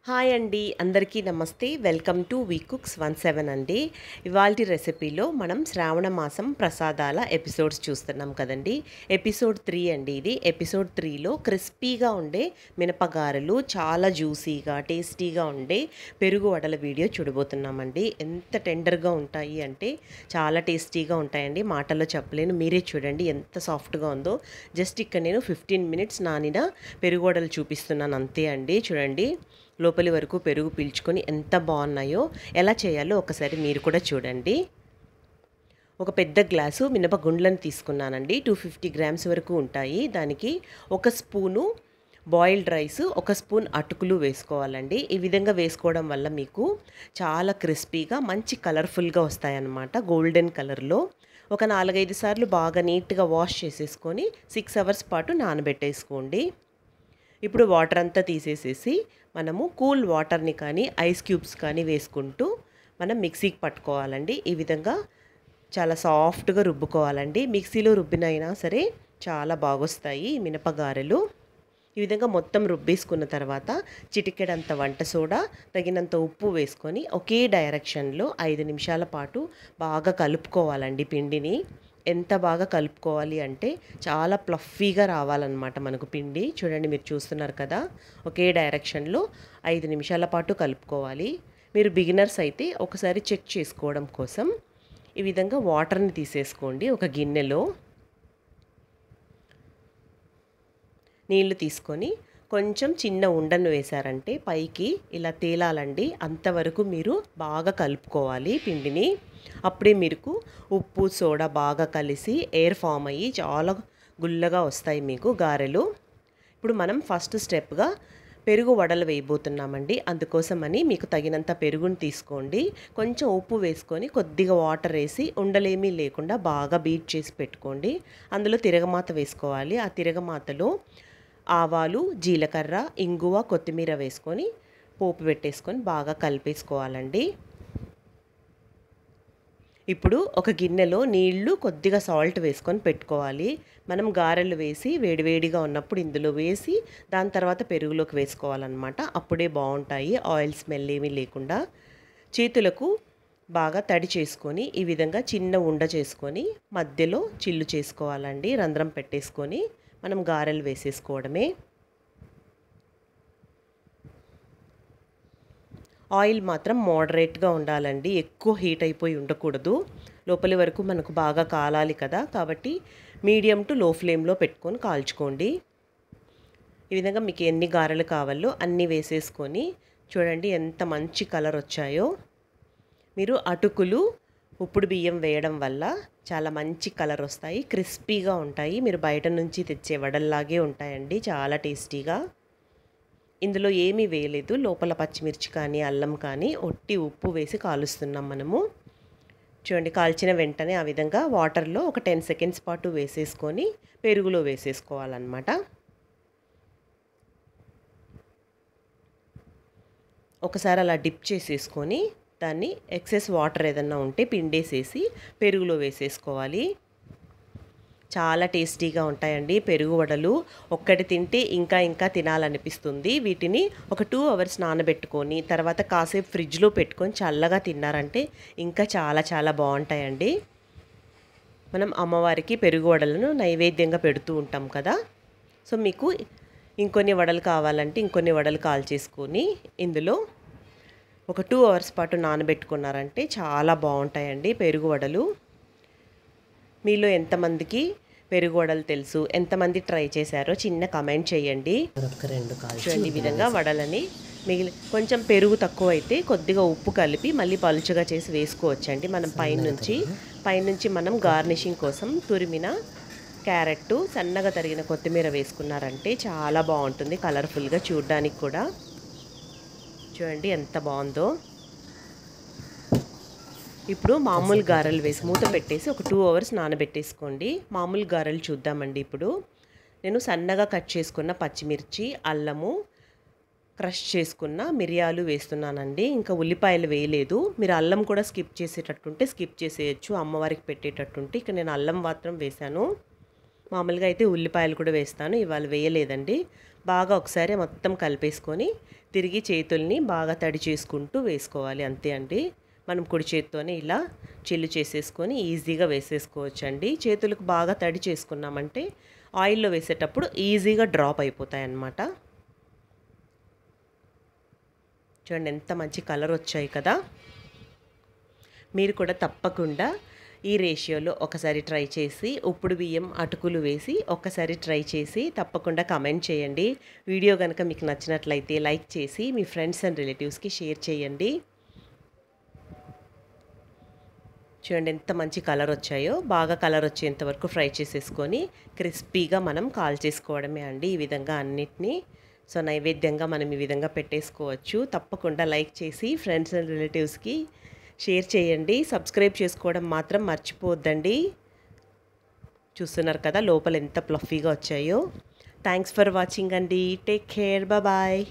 Hi అండి, అందరికీ నమస్తే. వెల్కమ్ టు వీ కుక్స్ 17 అండి. ఇవాల్టి రెసిపీలో మనం శ్రావణ మాసం ప్రసాదాల ఎపిసోడ్స్ చూస్తున్నాం కదండి. ఎపిసోడ్ 3 అండి ఇది. ఎపిసోడ్ 3లో క్రిస్పీగా ఉండే మినపగారెలు, చాలా జ్యూసీగా టేస్టీగా ఉండే పెరుగు వడల వీడియో చూడబోతున్నామండి. ఎంత టెండర్గా ఉంటాయి అంటే చాలా టేస్టీగా ఉంటాయండి. మాటల్లో చెప్పలేను, మీరే చూడండి ఎంత సాఫ్ట్గా ఉందో. జస్ట్ ఇక్కడ నేను 15 మినిట్స్ నానిన పెరుగు వడలు చూపిస్తున్నాను అంతే అండి. చూడండి లోపలి వరకు పెరుగు పీల్చుకొని ఎంత బాగున్నాయో. ఎలా చేయాలో ఒకసారి మీరు కూడా చూడండి. ఒక పెద్ద గ్లాసు మినపగుండ్లను తీసుకున్నానండి. 250 గ్రామ్స్ వరకు ఉంటాయి. దానికి ఒక స్పూను బాయిల్డ్ రైస్, ఒక స్పూన్ అటుకులు వేసుకోవాలండి. ఈ విధంగా వేసుకోవడం వల్ల మీకు చాలా క్రిస్పీగా మంచి కలర్ఫుల్గా వస్తాయన్నమాట, గోల్డెన్ కలర్లో. ఒక 4-5 సార్లు బాగా నీట్గా వాష్ చేసేసుకొని 6 అవర్స్ పాటు నానబెట్టేసుకోండి. ఇప్పుడు వాటర్ అంతా తీసేసేసి మనము కూల్ వాటర్ని కానీ ఐస్ క్యూబ్స్ కానీ వేసుకుంటూ మనం మిక్సీకి పట్టుకోవాలండి. ఈ విధంగా చాలా సాఫ్ట్గా రుబ్బుకోవాలండి. మిక్సీలో రుబ్బినైనా సరే చాలా బాగొస్తాయి ఈ మినపగారెలు. ఈ విధంగా మొత్తం రుబ్బేసుకున్న తర్వాత చిటికెడంత వంట సోడా, తగినంత ఉప్పు వేసుకొని ఒకే డైరెక్షన్లో 5 నిమిషాల పాటు బాగా కలుపుకోవాలండి పిండిని. ఎంత బాగా కలుపుకోవాలి అంటే చాలా ప్లఫీగా రావాలన్నమాట మనకు పిండి. చూడండి, మీరు చూస్తున్నారు కదా, ఒకే డైరెక్షన్లో 5 నిమిషాల పాటు కలుపుకోవాలి. మీరు బిగినర్స్ అయితే ఒకసారి చెక్ చేసుకోవడం కోసం ఈ విధంగా వాటర్ని తీసేసుకోండి. ఒక గిన్నెలో నీళ్లు తీసుకొని కొంచెం చిన్న ఉండను వేశారంటే పైకి ఇలా తేలాలండి. అంతవరకు మీరు బాగా కలుపుకోవాలి పిండిని. అప్పుడే మీకు ఉప్పు సోడా బాగా కలిసి ఎయిర్ ఫామ్ అయ్యి చాలా గుల్లగా వస్తాయి మీకు గారెలు. ఇప్పుడు మనం ఫస్ట్ స్టెప్గా పెరుగు వడలు వేయబోతున్నామండి. అందుకోసమని మీకు తగినంత పెరుగుని తీసుకోండి. కొంచెం ఉప్పు వేసుకొని కొద్దిగా వాటర్ వేసి ఉండలేమీ లేకుండా బాగా బీట్ చేసి పెట్టుకోండి. అందులో తిరగమాత వేసుకోవాలి. ఆ తిరగమాతలో ఆవాలు, జీలకర్ర, ఇంగువ, కొత్తిమీర వేసుకొని పోపు పెట్టేసుకొని బాగా కలిపేసుకోవాలండి. ఇప్పుడు ఒక గిన్నెలో నీళ్లు, కొద్దిగా సాల్ట్ వేసుకొని పెట్టుకోవాలి. మనం గారెలు వేసి వేడివేడిగా ఉన్నప్పుడు ఇందులో వేసి దాని తర్వాత పెరుగులోకి వేసుకోవాలన్నమాట. అప్పుడే బాగుంటాయి, ఆయిల్ స్మెల్ ఏమీ లేకుండా. చేతులకు బాగా తడి చేసుకొని ఈ విధంగా చిన్న ఉండ చేసుకొని మధ్యలో చిల్లు చేసుకోవాలండి. రంధ్రం పెట్టేసుకొని మనం గారెలు వేసేసుకోవడమే. ఆయిల్ మాత్రం మోడరేట్గా ఉండాలండి, ఎక్కువ హీట్ అయిపోయి ఉండకూడదు. లోపలి వరకు మనకు బాగా కాలాలి కదా, కాబట్టి మీడియం టు లో ఫ్లేమ్లో పెట్టుకొని కాల్చుకోండి. ఈ విధంగా మీకు ఎన్ని గారెలు కావాలో అన్నీ వేసేసుకొని చూడండి ఎంత మంచి కలర్ వచ్చాయో. మీరు అటుకులు, ఉప్పుడు బియ్యం వేయడం వల్ల చాలా మంచి కలర్ వస్తాయి, క్రిస్పీగా ఉంటాయి. మీరు బయట నుంచి తెచ్చే వడల్లాగే ఉంటాయండి, చాలా టేస్టీగా. ఇందులో ఏమీ వేయలేదు, లోపల పచ్చిమిర్చి కానీ అల్లం కానీ ఒట్టి ఉప్పు వేసి కాలుస్తున్నాం మనము. చూడండి, కాల్చిన వెంటనే ఆ విధంగా వాటర్లో ఒక 10 సెకండ్స్ పాటు వేసేసుకొని పెరుగులో వేసేసుకోవాలన్నమాట. ఒకసారి అలా డిప్ చేసేసుకొని దాన్ని ఎక్సెస్ వాటర్ ఏదన్నా ఉంటే పిండేసేసి పెరుగులో వేసేసుకోవాలి. చాలా టేస్టీగా ఉంటాయండి పెరుగు వడలు. ఒక్కటి తింటే ఇంకా తినాలనిపిస్తుంది. వీటిని ఒక 2 అవర్స్ నానబెట్టుకొని తర్వాత కాసేపు ఫ్రిడ్జ్లో పెట్టుకొని చల్లగా తిన్నారంటే ఇంకా చాలా బాగుంటాయండి. మనం అమ్మవారికి పెరుగు వడలను నైవేద్యంగా పెడుతూ ఉంటాం కదా. సో మీకు ఇంకొన్ని వడలు కావాలంటే ఇంకొన్ని వడలు కాల్చేసుకొని ఇందులో ఒక 2 అవర్స్ పాటు నానబెట్టుకున్నారంటే చాలా బాగుంటాయండి పెరుగు వడలు. మీలో ఎంతమందికి పెరుగు వడలు తెలుసు, ఎంతమంది ట్రై చేశారో చిన్న కామెంట్ చేయండి. చూడండి, ఈ విధంగా వడలని కొంచెం పెరుగు తక్కువ అయితే కొద్దిగా ఉప్పు కలిపి మళ్ళీ పలుచగా చేసి వేసుకోవచ్చండి. మనం పైనుంచి మనం గార్నిషింగ్ కోసం తురిమిన క్యారెట్, సన్నగా తరిగిన కొత్తిమీర వేసుకున్నారంటే చాలా బాగుంటుంది, కలర్ఫుల్గా చూడడానికి కూడా. చూడండి ఎంత బాగుందో. ఇప్పుడు మామూలు గారెలు వేసి మూత పెట్టేసి ఒక 2 అవర్స్ నానబెట్టేసుకోండి. మామూలు గారెలు చూద్దామండి. ఇప్పుడు నేను సన్నగా కట్ చేసుకున్న పచ్చిమిర్చి, అల్లము, క్రష్ చేసుకున్న మిరియాలు వేస్తున్నానండి. ఇంకా ఉల్లిపాయలు వేయలేదు. మీరు అల్లం కూడా స్కిప్ చేసేటట్టుంటే స్కిప్ చేసేయచ్చు, అమ్మవారికి పెట్టేటట్టుంటే. ఇక నేను అల్లం మాత్రం వేశాను. మామూలుగా అయితే ఉల్లిపాయలు కూడా వేస్తాను, ఇవాళ వేయలేదండి. బాగా ఒకసారి మొత్తం కలిపేసుకొని తిరిగి చేతుల్ని బాగా తడి చేసుకుంటూ వేసుకోవాలి. అంతే అండి. మనం కుడి చేత్తోనే ఇలా చిల్లు చేసేసుకొని ఈజీగా వేసేసుకోవచ్చండి. చేతులకు బాగా తడి చేసుకున్నామంటే ఆయిల్లో వేసేటప్పుడు ఈజీగా డ్రాప్ అయిపోతాయి అన్నమాట. చూడండి ఎంత మంచి కలర్ వచ్చాయి కదా. మీరు కూడా తప్పకుండా ఈ రేషియోలో ఒకసారి ట్రై చేసి ఉప్పుడు బియ్యం అటుకులు వేసి ఒక్కసారి ట్రై చేసి తప్పకుండా కమెంట్ చేయండి. వీడియో కనుక మీకు నచ్చినట్లయితే లైక్ చేసి మీ ఫ్రెండ్స్ అండ్ రిలేటివ్స్కి షేర్ చేయండి. చూడండి ఎంత మంచి కలర్ వచ్చాయో. బాగా కలర్ వచ్చేంత వరకు ఫ్రై చేసేసుకొని క్రిస్పీగా మనం కాల్చేసుకోవడమే అండి ఈ విధంగా అన్నిటినీ. సో నైవేద్యంగా మనం ఈ విధంగా పెట్టేసుకోవచ్చు. తప్పకుండా లైక్ చేసి ఫ్రెండ్స్ అండ్ రిలేటివ్స్కి షేర్ చేయండి. సబ్స్క్రైబ్ చేసుకోవడం మాత్రం మర్చిపోవద్దండి. చూస్తున్నారు కదా లోపల ఎంత ఫ్లఫీగా వచ్చాయో. థ్యాంక్స్ ఫర్ వాచింగ్ అండి. Take care. బాయ్.